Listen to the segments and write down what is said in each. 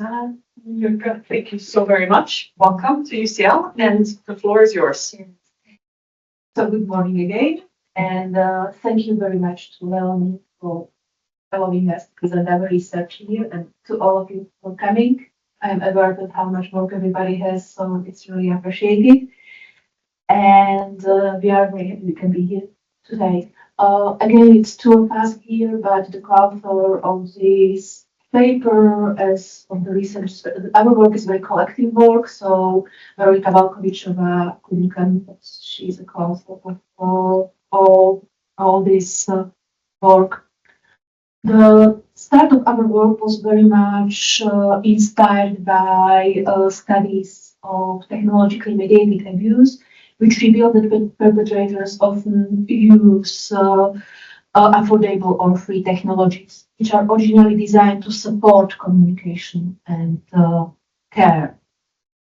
Roxana, thank you so very much. Welcome to UCL, and the floor is yours. So good morning again, and thank you very much to Leonie for allowing us to present our research here, and to all of you for coming. I'm aware of how much work everybody has, so it's really appreciated. And we are very happy we can be here today. Again, it's two of us here, but the co-author of this paper is of the research. Our work is very collective work, so Marika Valkovičová couldn't come, but she's a co-author of all this work. The start of our work was very much inspired by studies of technologically mediated abuse, which revealed that perpetrators often use affordable or free technologies, which are originally designed to support communication and care.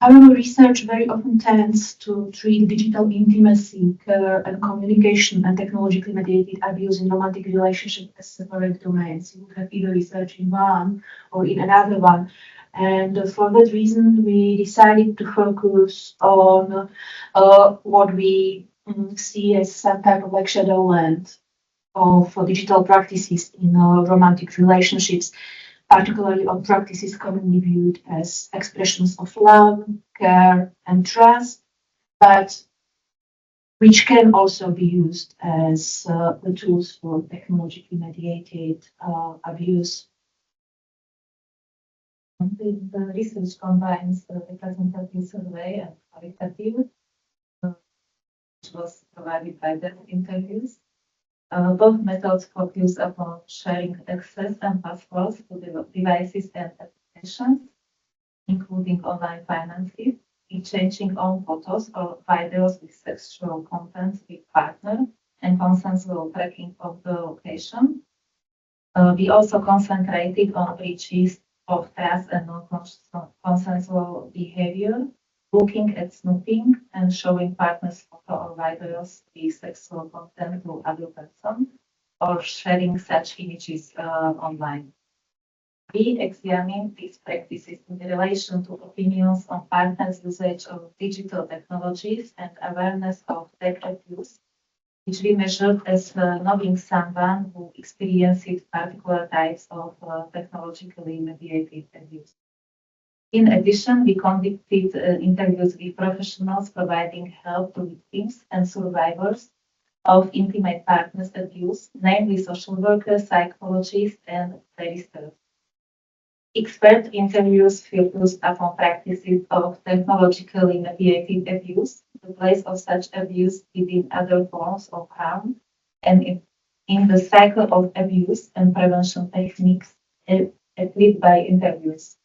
Our research very often tends to treat digital intimacy, care, and communication and technologically mediated abuse in romantic relationships as separate domains. You would have either research in one or in another one. And for that reason, we decided to focus on what we see as some type of like shadowland of digital practices in romantic relationships, particularly on practices commonly viewed as expressions of love, care, and trust, but which can also be used as the tools for technologically mediated abuse. The research combines the representative survey and qualitative, which was provided by the interviews. Both methods focus upon sharing access and passwords to the devices and applications, including online finances, exchanging own photos or videos with sexual content with partner, and consensual tracking of the location. We also concentrated on breaches of trust and non-consensual behavior, looking at snooping and showing partners photo or videos with sexual content to other person, or sharing such images online. We examined these practices in relation to opinions on partners' usage of digital technologies and awareness of tech abuse, which we measured as knowing someone who experiences particular types of technologically mediated abuse. In addition, we conducted interviews with professionals providing help to victims and survivors of intimate partners abuse, namely social workers, psychologists, and therapists. Expert interviews focused upon practices of technologically mediated abuse, the place of such abuse within other forms of harm, and in the cycle of abuse and prevention techniques equipped by interviews.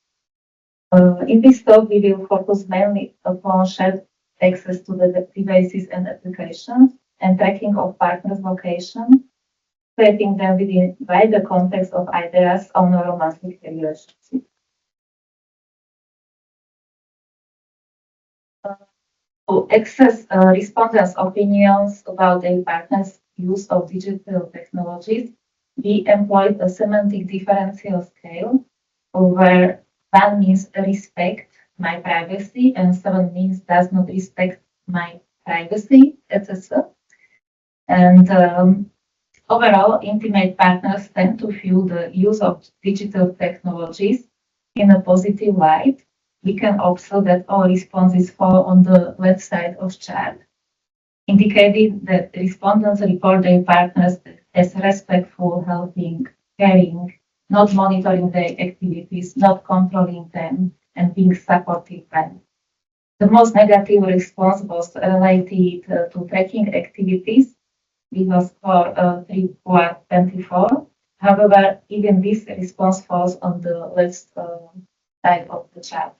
In this talk, we will focus mainly upon shared access to the devices and applications and tracking of partners' location, creating them within wider context of ideas on a romantic relationship. To access respondents' opinions about their partners' use of digital technologies, we employed a semantic differential scale where 1 means respect my privacy and 7 means does not respect my privacy, etc. And overall, intimate partners tend to view the use of digital technologies in a positive light. We can observe that all responses fall on the left side of chart, indicating that respondents report their partners as respectful, helping, caring, not monitoring their activities, not controlling them, and being supportive friend. The most negative response was related to tracking activities, with a score 3.24. However, even this response falls on the left side of the chart.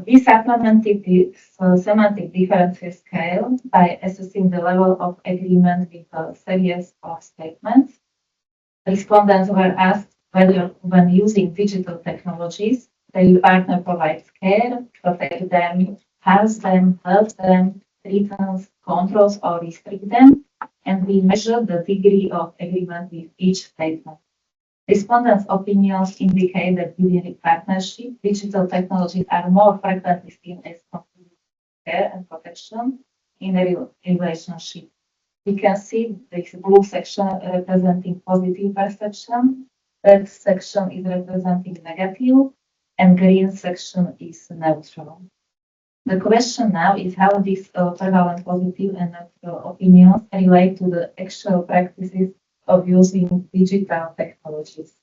We supplemented this semantic differential scale by assessing the level of agreement with a series of statements. Respondents were asked whether, when using digital technologies, their partner provides care, protects them, helps them, threatens, controls, or restricts them, and we measure the degree of agreement with each statement. Respondents' opinions indicate that within a partnership, digital technologies are more frequently seen as contributing to care and protection in a relationship. We can see this blue section representing positive perception, red section is representing negative, and green section is neutral. The question now is how these prevalent positive and neutral opinions relate to the actual practices of using digital technologies.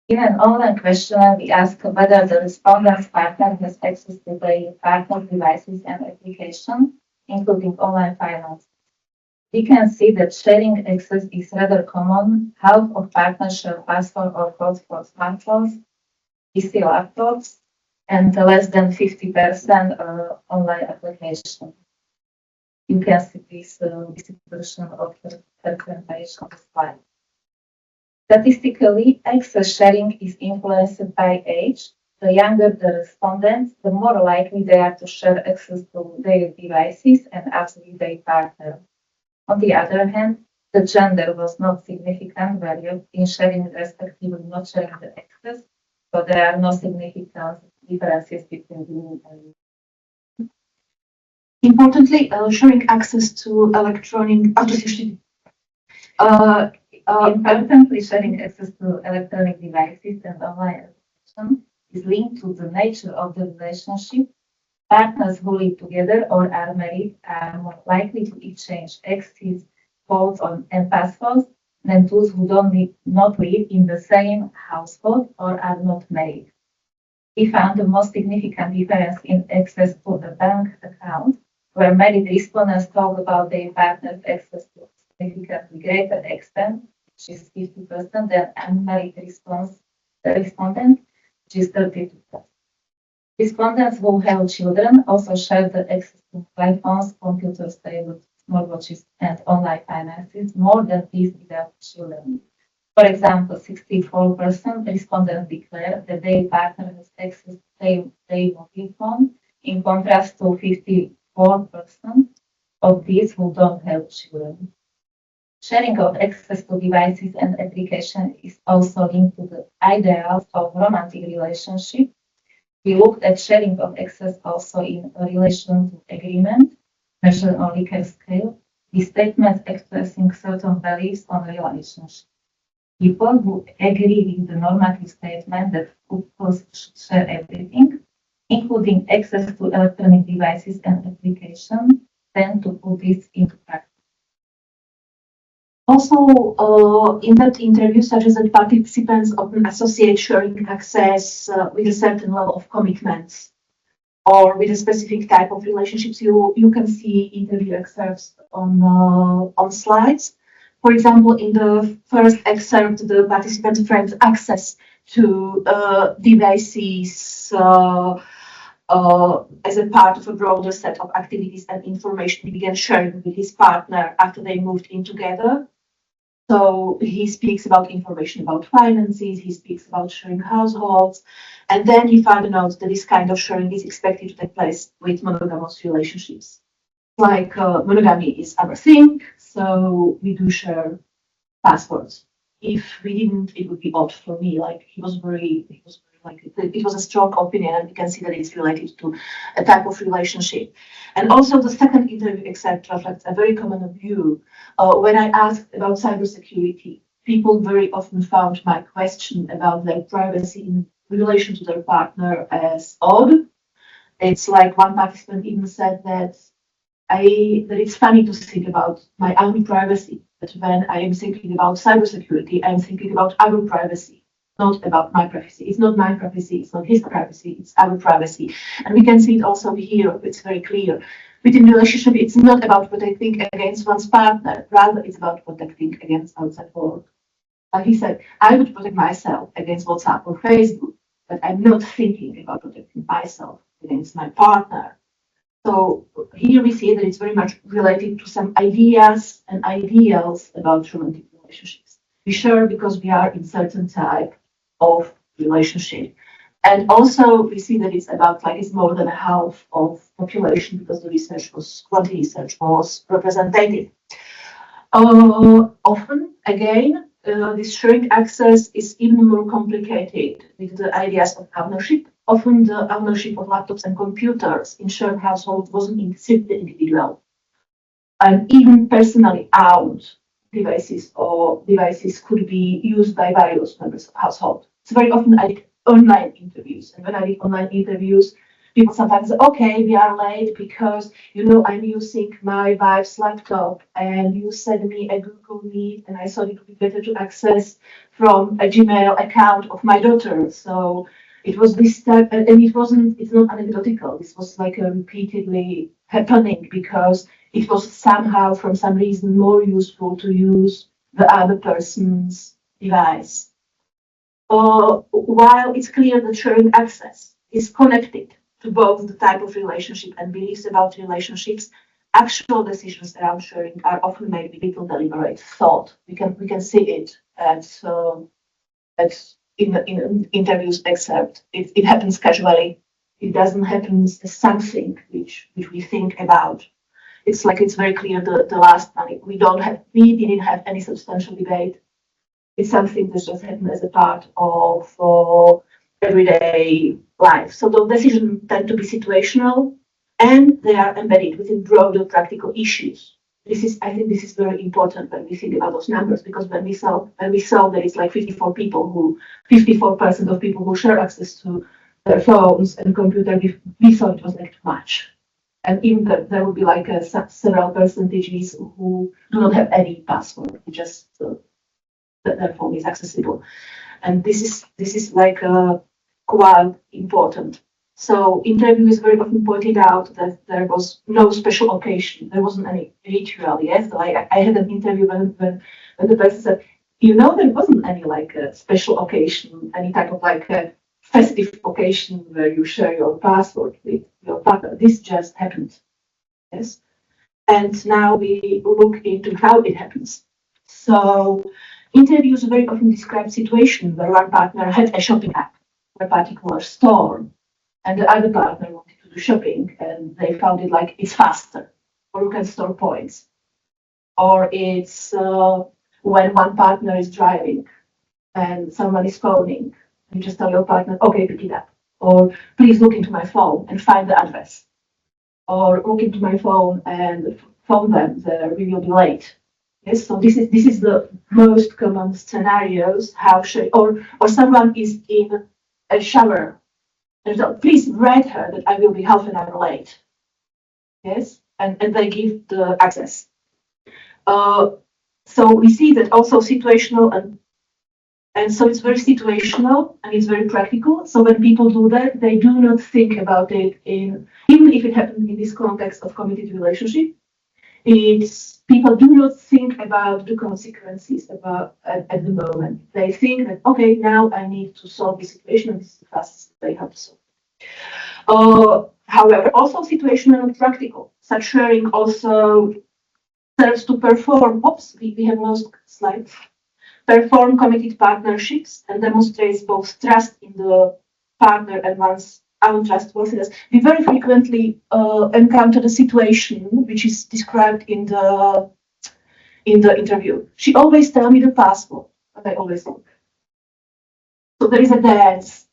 In an online questionnaire, we ask whether the respondent's partner has access to their partner's devices and applications, including online finance. We can see that sharing access is rather common. Half of partners share password or codes for smartphones, PC laptops, and less than 50% online application. You can see this distribution of the percentage on the slide. Statistically, access sharing is influenced by age. The younger the respondents, the more likely they are to share access to their devices and apps with their partner. On the other hand, the gender was not significant value in sharing respectively not sharing the access, so there are no significant differences between women and men. Importantly, sharing access to electronic Importantly, sharing access to electronic devices and online education is linked to the nature of the relationship. Partners who live together or are married are more likely to exchange access codes and passwords than those who not live in the same household or are not married. We found the most significant difference in access to a bank account, where married respondents talk about their partner's access to a significantly greater extent, which is 50%, than unmarried respondent, which is 32%. Respondents who have children also share the access to mobile phones, computers, tablets, smartwatches, and online finances more than these without children. For example, 64% respondents declare that their partner has access to their mobile phone, in contrast to 54% of these who don't have children. Sharing of access to devices and applications is also linked to the ideals of romantic relationship. We looked at sharing of access also in relation to agreement, measured on Likert scale, the statement expressing certain beliefs on relationship. People who agree with the normative statement that couples should share everything, including access to electronic devices and applications, tend to put this into practice. Also, in that interview, such as that participants often associate sharing access with a certain level of commitments or with a specific type of relationships. You can see interview excerpts on slides. For example, in the first excerpt, the participant frames access to devices as a part of a broader set of activities and information he began sharing with his partner after they moved in together. So he speaks about information about finances, he speaks about sharing households, and then he further notes that this kind of sharing is expected to take place with monogamous relationships. Like monogamy is our thing, so we do share passwords. If we didn't, it would be odd for me. Like he was very like it was a strong opinion, and we can see that it's related to a type of relationship. And also the second interview excerpt reflects a very common view. When I asked about cybersecurity, people very often found my question about their privacy in relation to their partner as odd. It's like one participant even said that it's funny to think about my own privacy, but when I am thinking about cybersecurity, I'm thinking about our privacy, not about my privacy. It's not my privacy, it's not his privacy, it's our privacy. And we can see it also here, it's very clear. Within relationship, it's not about protecting against one's partner, rather it's about protecting against outside world. Like he said, I would protect myself against WhatsApp or Facebook, but I'm not thinking about protecting myself against my partner. So here we see that it's very much related to some ideas and ideals about romantic relationships. We share because we are in certain type of relationship. And also we see that it's about like it's more than a half of population because the quantity research was representative. Often, again, this sharing access is even more complicated with the ideas of ownership. Often the ownership of laptops and computers in shared households wasn't strictly individual. And even personally owned devices or devices could be used by various members of household. So very often I did online interviews, and when I did online interviews, people sometimes say, okay, we are late because, I'm using my wife's laptop and you sent me a Google Meet and I thought it would be better to access from a Gmail account of my daughter. So it was this type, and it's not anecdotal. This was like repeatedly happening because it was somehow, from some reason, more useful to use the other person's device. While it's clear that sharing access is connected to both the type of relationship and beliefs about relationships, actual decisions around sharing are often made with little deliberate thought. We can see it in interviews, except it happens casually. It doesn't happen as something which we think about. It's very clear the last one. We didn't have any substantial debate. It's something that just happened as a part of everyday life. So the decisions tend to be situational, and they are embedded within broader practical issues. I think this is very important when we think about those numbers, because when we saw that it's like 54% of people who share access to their phones and computer, we thought it was like too much. And even there would be like several percentages who do not have any password, just that their phone is accessible. And this is like quite important. So interviews very often pointed out that there was no special occasion. There wasn't any ritual. Yes, so I had an interview when the person said, there wasn't any like a special occasion, any type of like a festive occasion where you share your password with your partner. This just happened. Yes. And now we look into how it happens. So interviews very often describe situations where one partner had a shopping app for a particular store, and the other partner wanted to do shopping, and they found it like it's faster, or you can store points, or it's when one partner is driving and someone is phoning, you just tell your partner, okay, pick it up, or please look into my phone and find the address, or look into my phone and phone them, we will be late. Yes, so this is the most common scenarios. Or someone is in a shower. Please write her that I will be half an hour late. Yes, and they give the access. So we see that also situational, and so it's very situational and it's very practical. So when people do that, they do not think about it even if it happened in this context of committed relationship. People do not think about the consequences at the moment. They think that, okay, now I need to solve this situation, and this is the fastest they have to solve. However, also situational and practical. Such sharing also serves to perform, we have lost slides, perform committed partnerships and demonstrates both trust in the partner and one's own trustworthiness. We very frequently encounter the situation which is described in the interview. She always tells me the password, but I always look. So there is a dance.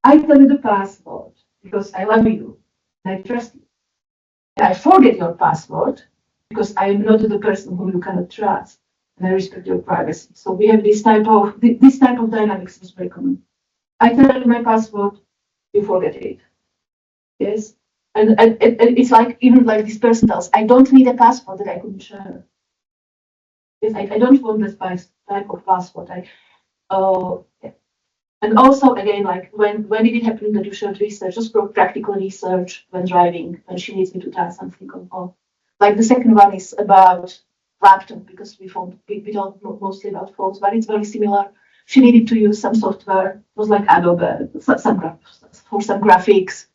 I tell you the password because I love you and I trust you. And I forget your password because I am not the person whom you cannot trust, and I respect your privacy. So we have this type of dynamics is very common. I tell you my password, you forget it. Yes, and it's like even like this person tells, I don't need a password that I couldn't share. Yes, I don't want this type of password. Yeah. And also again, like when did it happen that you shared research? Just practical research when driving, when she needs me to try something on call. Like the second one is about laptop, because we don't know mostly about phones, but it's very similar. She needed to use some software. It was like Adobe, for some graphics.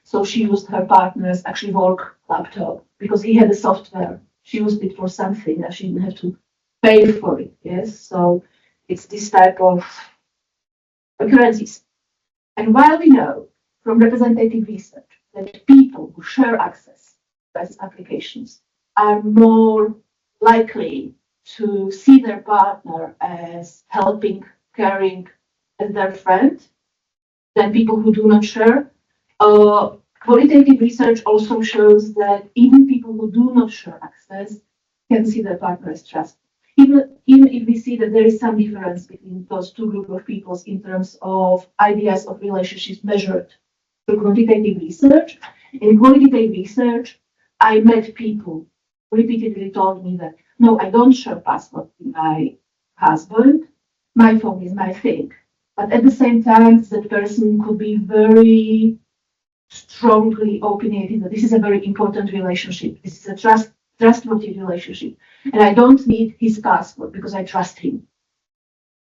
So she used her partner's actually work laptop because he had the software. She used it for something and she didn't have to pay for it. Yes, so it's this type of occurrences. And while we know from representative research that people who share access to applications are more likely to see their partner as helping, caring, as their friend than people who do not share. Qualitative research also shows that even people who do not share access can see their partner as trustful. Even if we see that there is some difference between those two groups of peoples in terms of ideas of relationships measured through quantitative research. In qualitative research, I met people who repeatedly told me that, no, I don't share password with my husband. My phone is my thing. But at the same time, that person could be very strongly opinionated that this is a very important relationship. This is a trustworthy relationship. And I don't need his password because I trust him.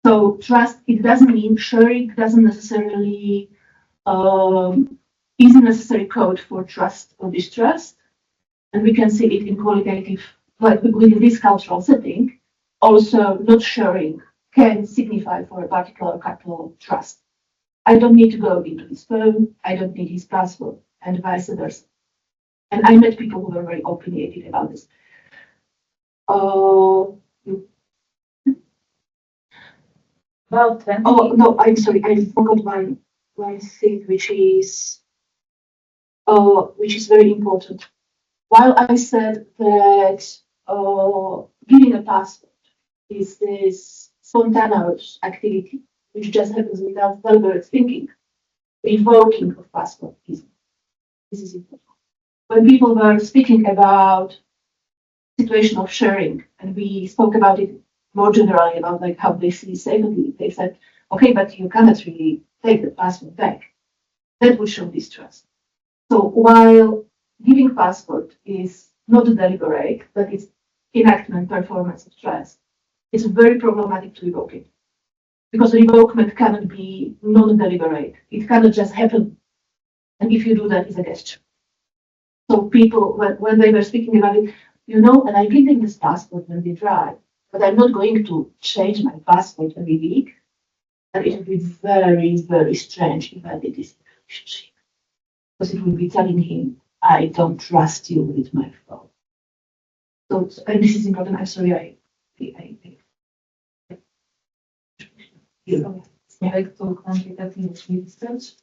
So trust, it doesn't mean sharing, doesn't necessarily is a necessary code for trust or distrust. And we can see it in qualitative, like within this cultural setting, also not sharing can signify for a particular couple trust. I don't need to go into his phone, I don't need his password, and vice versa. And I met people who were very opinionated about this. About 20. Oh, no, I'm sorry, I forgot one thing which is very important. While I said that giving a password is this spontaneous activity which just happens without deliberate thinking, revoking of password is this is important. When people were speaking about situation of sharing, and we spoke about it more generally about like how they see safety, they said, okay, but you cannot really take the password back. That would show distrust. So while giving password is not deliberate, but it's enactment performance of trust, it's very problematic to revoke it. Because revokement cannot be non-deliberate. It cannot just happen. And if you do that, it's a gesture. So people, when they were speaking about it, and I give them this password when we drive, but I'm not going to change my password every week. And it would be very, very strange if I did this in a relationship. Because it would be telling him, I don't trust you with my phone. So, and this is important. I'm sorry, Back to quantitative research,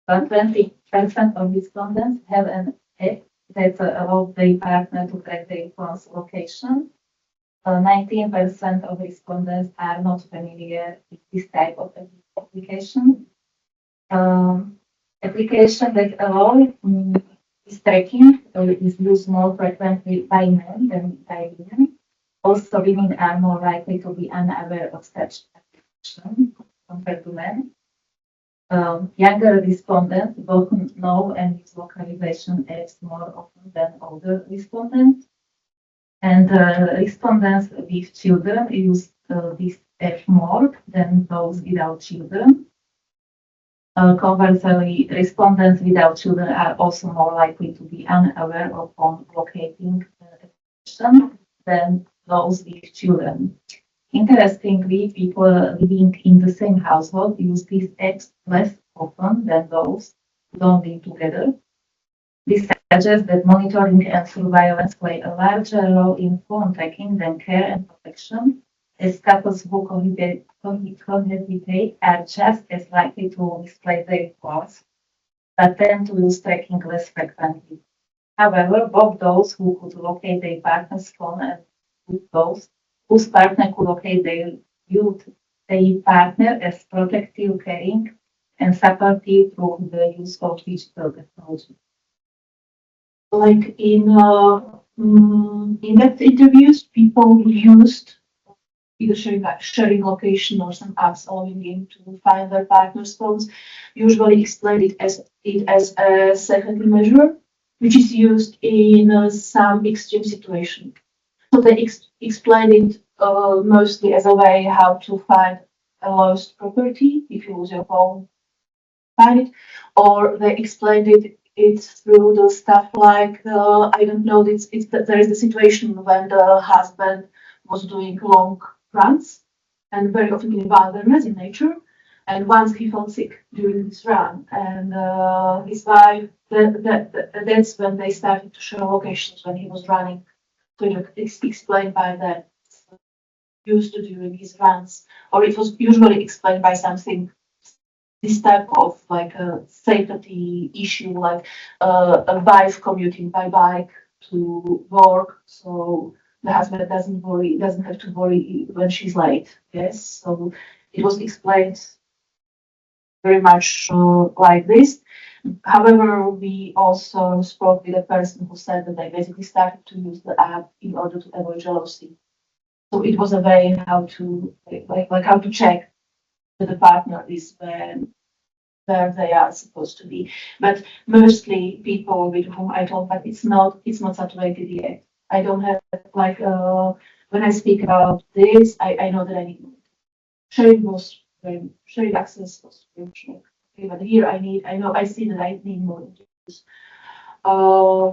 but 20% of respondents have an app that allows their partner to track their phone's location. 19% of respondents are not familiar with this type of application. Application that allow this tracking is used more frequently by men than by women. Also, women are more likely to be unaware of such application compared to men. Younger respondents both know and use localization apps more often than older respondents. And respondents with children use this app more than those without children. Conversely, respondents without children are also more likely to be unaware of phone locating application than those with children. Interestingly, people living in the same household use these apps less often than those who don't live together. This suggests that monitoring and surveillance play a larger role in phone tracking than care and protection, as couples who cohabitate are just as likely to misplace their phones, but tend to use tracking less frequently. However, both those who could locate their partner's phone and those whose partner could locate viewed their partner as protective, caring, and supportive through the use of digital technology. Like in-depth interviews, people used either sharing location or some apps allowing him to find their partner's phones, usually explained it as a safety measure, which is used in some extreme situation. So they explained it mostly as a way how to find a lost property if you lose your phone, find it, or they explained it through the stuff like I don't know. It's that there is the situation when the husband was doing long runs and very often in wilderness in nature. And once he felt sick during this run, and his wife, that's when they started to share locations when he was running. So it's explained by that used to during his runs, or it was usually explained by something, this type of like a safety issue, like a wife commuting by bike to work, so the husband doesn't have to worry when she's late. Yes, so it was explained very much like this. However, we also spoke with a person who said that they basically started to use the app in order to avoid jealousy. So it was a way how to like how to check that the partner is where they are supposed to be. But mostly people with whom I talk, but it's not saturated yet. I don't have like when I speak about this, I know that I need sharing access was very much okay, but here I see that I need more interviews. Uh,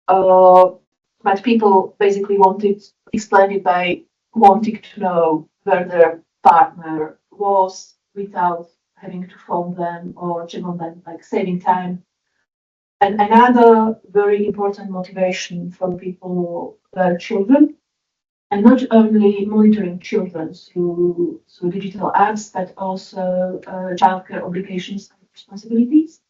uh, but people basically wanted explain it by wanting to know where their partner was without having to phone them or check on them, like saving time. And another very important motivation for people were children, and not only monitoring children through digital apps, but also childcare obligations and responsibilities.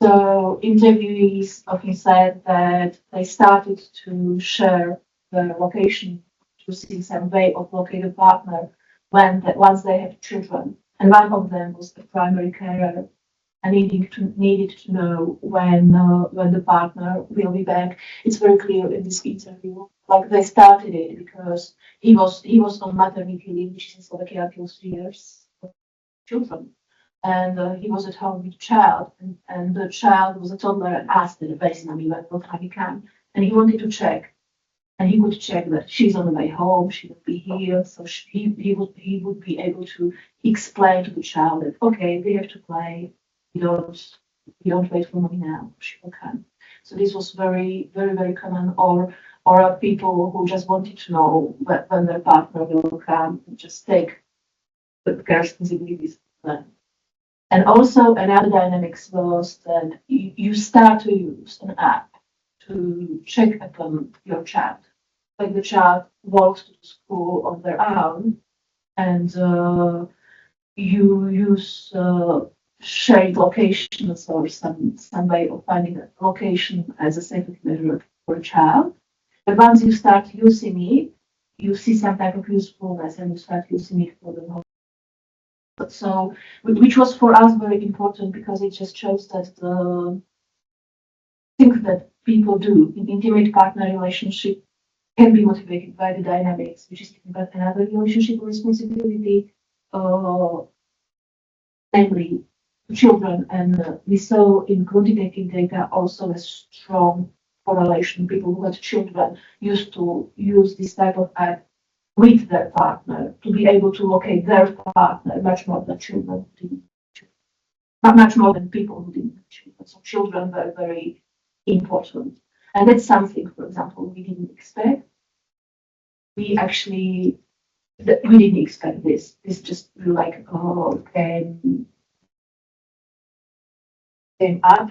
So interviewees often said that they started to share their location to see some way of locating a partner once they had children. And one of them was a primary carer and needed to know when the partner will be back. It's very clear in this interview. Like they started it because he was on maternity leave, which is in Slovakia until 3 years of children, and he was at home with a child, and the child was a toddler and asked the basically what time he can, and he wanted to check. And he would check that she's on the way home, she would be here, so he would be able to explain to the child that okay, we have to play, you don't wait for mommy now, she will come. So this was very, very, very common, or people who just wanted to know when their partner will come and just take the care responsibilities for them. And also another dynamics was that you start to use an app to check upon your child. Like the child walks to school on their own, and you use shared locations or some way of finding a location as a safety measure for a child. But once you start using it, you see some type of usefulness and you start using it for the whole. So, which was for us very important because it just shows that the things that people do in intimate partner relationship can be motivated by the dynamics, which is about another relationship or responsibility, uh, namely children. And we saw in quantitative data also a strong correlation. People who had children used to use this type of app with their partner to be able to locate their partner much more than children who didn't. Not much more than people who didn't have children. So children were very important. And that's something, for example, we didn't expect. We actually we didn't expect this. This just like came up,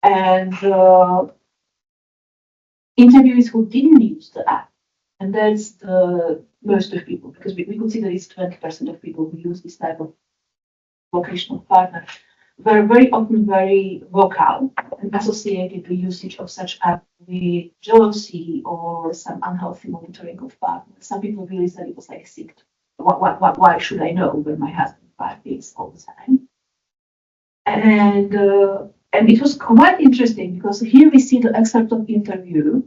and interviewees who didn't use the app, and that's the most of people because we could see that it's 20% of people who use this type of vocational partner were very often very vocal and associated the usage of such app with jealousy or some unhealthy monitoring of partners. Some people really said it was like sick. Why should I know where my husband is all the time? And it was quite interesting because here we see the excerpt of interview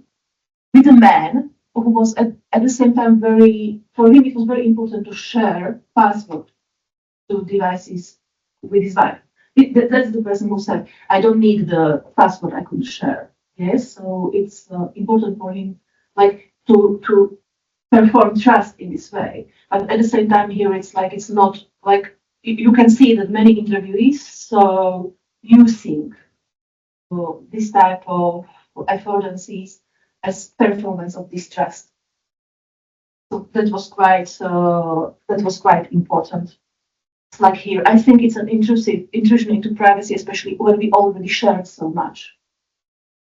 with a man who was at the same time for him it was very important to share password to devices with his wife. That's the person who said, I don't need the password I could share. Yes, so it's important for him like to perform trust in this way. But at the same time here it's like it's not like you can see that many interviewees so using this type of affordances as performance of distrust. So that was quite important. It's like here, I think it's an intrusion into privacy, especially when we already shared so much.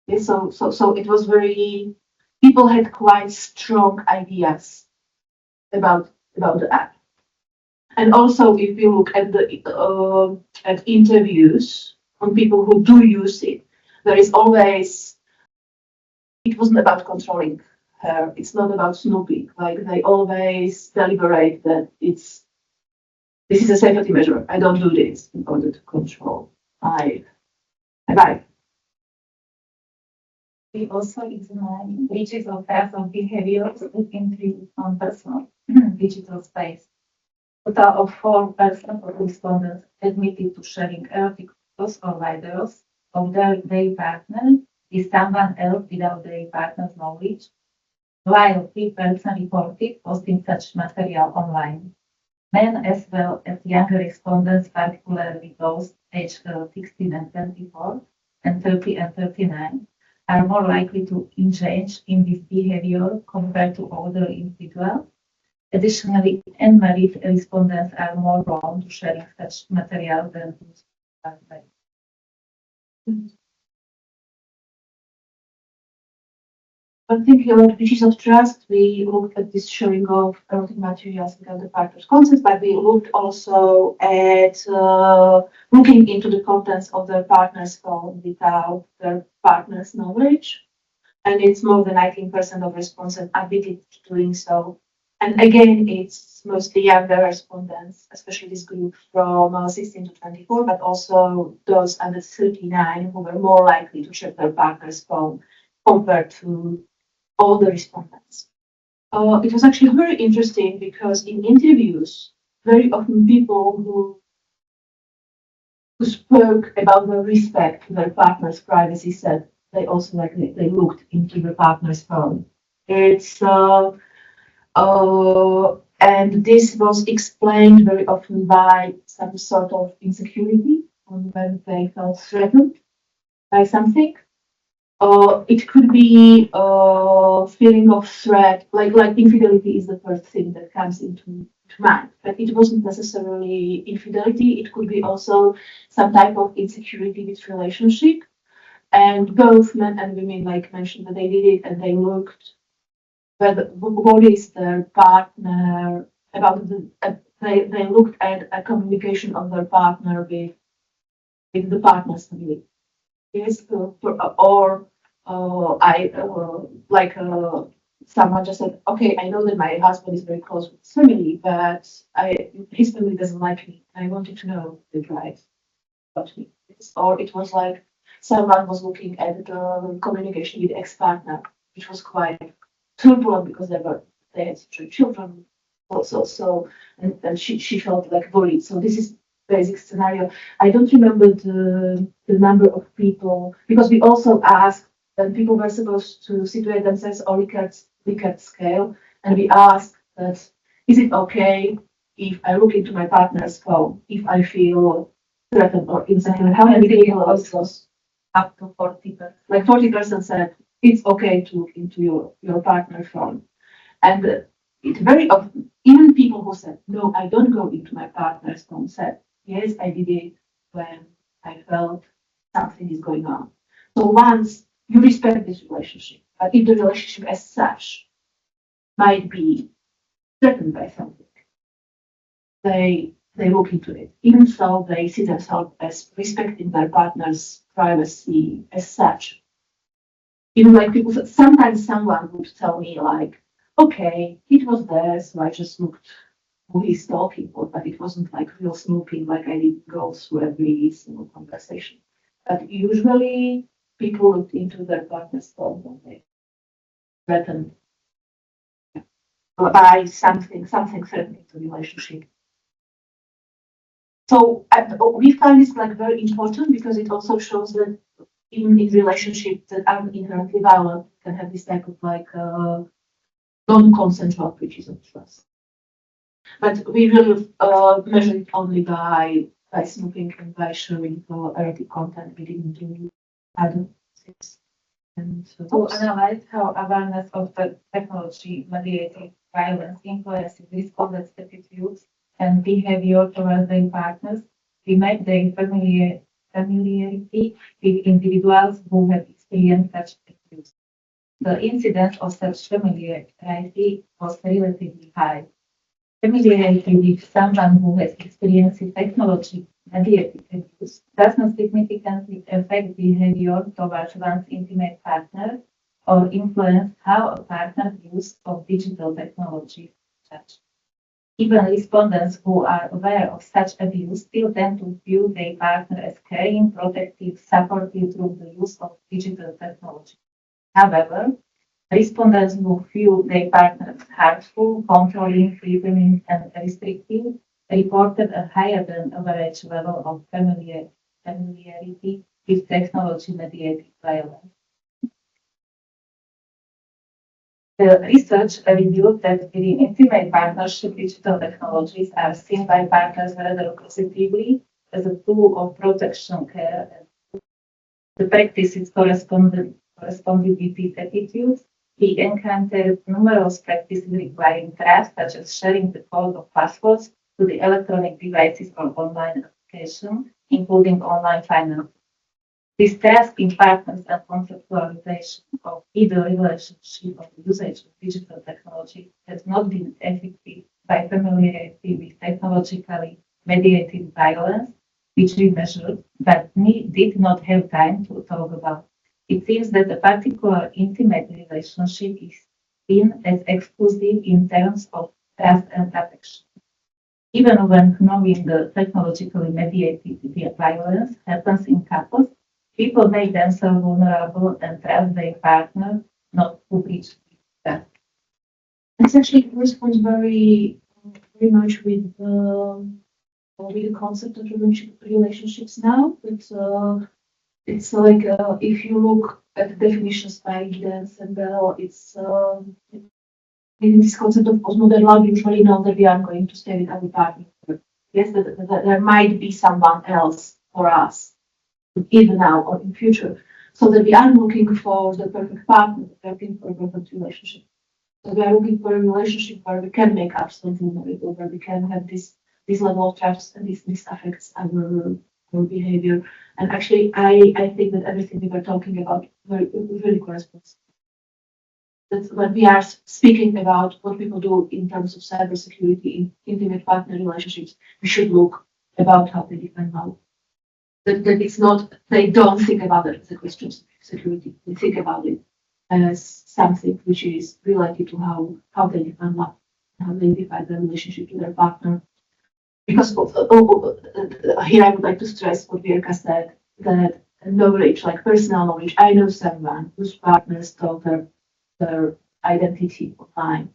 Yeah, so it was very. People had quite strong ideas about the app. And also, if you look at the at interviews on people who do use it, there is always, it wasn't about controlling her. It's not about snooping. Like they always deliberate that this is a safety measure. I don't do this in order to control my life. We also examine digital paths of behaviors that intrude on personal digital space. Total of 4% of respondents admitted to sharing erotic photos or videos of their partner with someone else without their partner's knowledge, while 3% reported posting such material online. Men as well as younger respondents, particularly those aged 16 and 24, and 30 and 39, are more likely to engage in this behavior compared to older individuals. Additionally, unmarried respondents are more prone to sharing such material than those who are married. When thinking about breaches of trust, we looked at this sharing of erotic materials without the partner's consent, but we looked also at looking into the contents of their partner's phone without their partner's knowledge. And it's more than 19% of respondents admitted to doing so. And again, it's mostly younger respondents, especially this group from 16 to 24, but also those under 39 who were more likely to check their partner's phone compared to all the respondents. It was actually very interesting because in interviews, very often people who spoke about the respect to their partner's privacy said they also they looked into their partner's phone. It's and this was explained very often by some sort of insecurity when they felt threatened by something. It could be a feeling of threat, like infidelity is the first thing that comes into mind. But it wasn't necessarily infidelity. It could be also some type of insecurity with relationship. And both men and women mentioned that they did it and they looked what is their partner about they looked at a communication of their partner with the partner's family. Yes, or someone just said, okay, I know that my husband is very close with his family, but his family doesn't like me. I wanted to know the right about me. Or it was like someone was looking at the communication with ex-partner, which was quite turbulent because they had three children also. So and she felt worried. So this is basic scenario. I don't remember the number of people because we also asked when people were supposed to situate themselves on Likert scale, and we asked that is it okay if I look into my partner's phone if I feel threatened or insecure? How many people was Up to 40%. 40% said it's okay to look into your partner's phone. And it very often, even people who said, no, I don't go into my partner's phone said, yes, I did it when I felt something is going on. So once you respect this relationship, but if the relationship as such might be threatened by something, they look into it. Even so, they see themselves as respecting their partner's privacy as such. Even people, sometimes someone would tell me okay, it was there, so I just looked who he's talking with, but it wasn't real snooping, I didn't go through every single conversation. But usually people looked into their partner's phone when they threatened by something threatening the relationship. So we find this very important because it also shows that even in relationships that aren't inherently violent can have this type of non-consensual breaches of trust. But we really measure it only by snooping and by sharing erotic content. We didn't do other things. And To analyze how awareness of the technology mediated violence influences respondents' attitudes and behavior towards their partners, we made their familiarity with individuals who have experienced such abuse. The incidence of such familiarity was relatively high. Familiarity with someone who has experienced technology mediated abuse does not significantly affect behavior towards one's intimate partner or influence how a partner's use of digital technology is judged. Even respondents who are aware of such abuse still tend to view their partner as caring, protective, supportive through the use of digital technology. However, respondents who view their partner as harmful, controlling, threatening, and restrictive reported a higher than average level of familiarity with technology-mediated violence. The research revealed that within intimate partnership, digital technologies are seen by partners rather positively as a tool of protection, care, and the practices corresponded with these attitudes. We encountered numerous practices requiring trust, such as sharing the code of passwords to the electronic devices or online applications, including online finance. This task in partners and conceptualization of either relationship or usage of digital technology has not been affected by familiarity with technologically mediated violence, which we measured, but did not have time to talk about. It seems that a particular intimate relationship is seen as exclusive in terms of trust and affection. Even when knowing the technologically mediated violence happens in couples, people make themselves vulnerable and trust their partner not to breach that. This actually corresponds very much with the concept of relationships now. It's like if you look at the definitions by Giddens and Bell, it's in this concept of post-modern love, you usually know that we are going to stay with our partner. Yes, that there might be someone else for us, even now or in future. So that we are looking for the perfect partner, we are looking for a perfect relationship. So we are looking for a relationship where we can make ourselves vulnerable, where we can have this level of trust and this affects our behavior. And actually, I think that everything we were talking about really corresponds. That's when we are speaking about what people do in terms of cybersecurity in intimate partner relationships, we should look about how they define love. That it's not, they don't think about it as a question of security. They think about it as something which is related to how they define love, how they define their relationship to their partner. Because here I would like to stress what Vierka said, that knowledge, like personal knowledge, I know someone whose partner stole their identity online,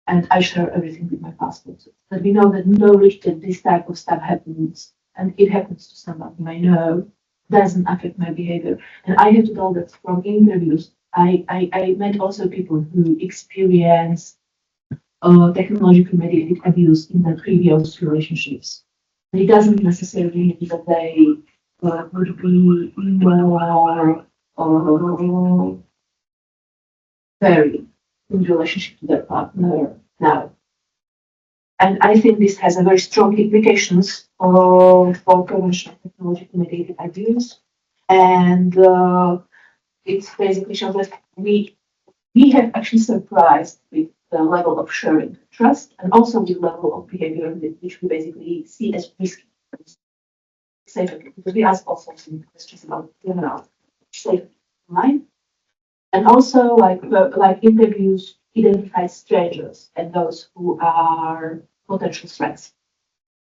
and I share everything with my passport. But we know that knowledge that this type of stuff happens, and it happens to someone whom I know, doesn't affect my behavior. And I have to tell that from interviews, I met also people who experience technologically mediated abuse in their previous relationships. It doesn't necessarily mean that they would be more very in relationship to their partner now. And I think this has a very strong implications for prevention of technologically mediated abuse. And it's basically shows that we have actually surprised with the level of sharing trust and also the level of behavior which we basically see as risky. Safety, because we ask also some questions about general safety online. And also like interviews identify strangers and those who are potential threats.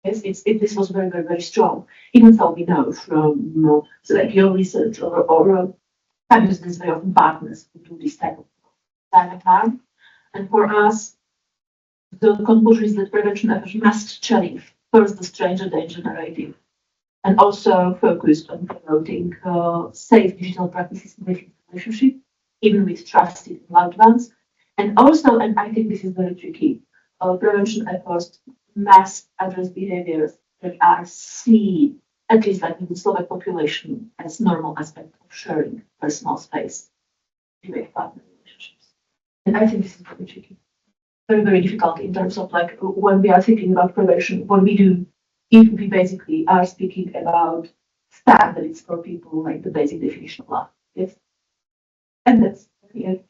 Yes, this was very, very, very strong, even though we know from your research or this very often partners who do this type of harm. And for us, the conclusion is that prevention efforts must challenge first the stranger danger narrative and also focused on promoting safe digital practices in relationship, even with trusted loved ones. And also, and I think this is very tricky, prevention efforts must address behaviors that are seen, at least like in the Slovak population, as normal aspect of sharing personal space with partner relationships. And I think this is very tricky. Very, very difficult in terms of like when we are thinking about prevention, what we do, if we basically are speaking about standards for people, like the basic definition of love. Yes. And that's it.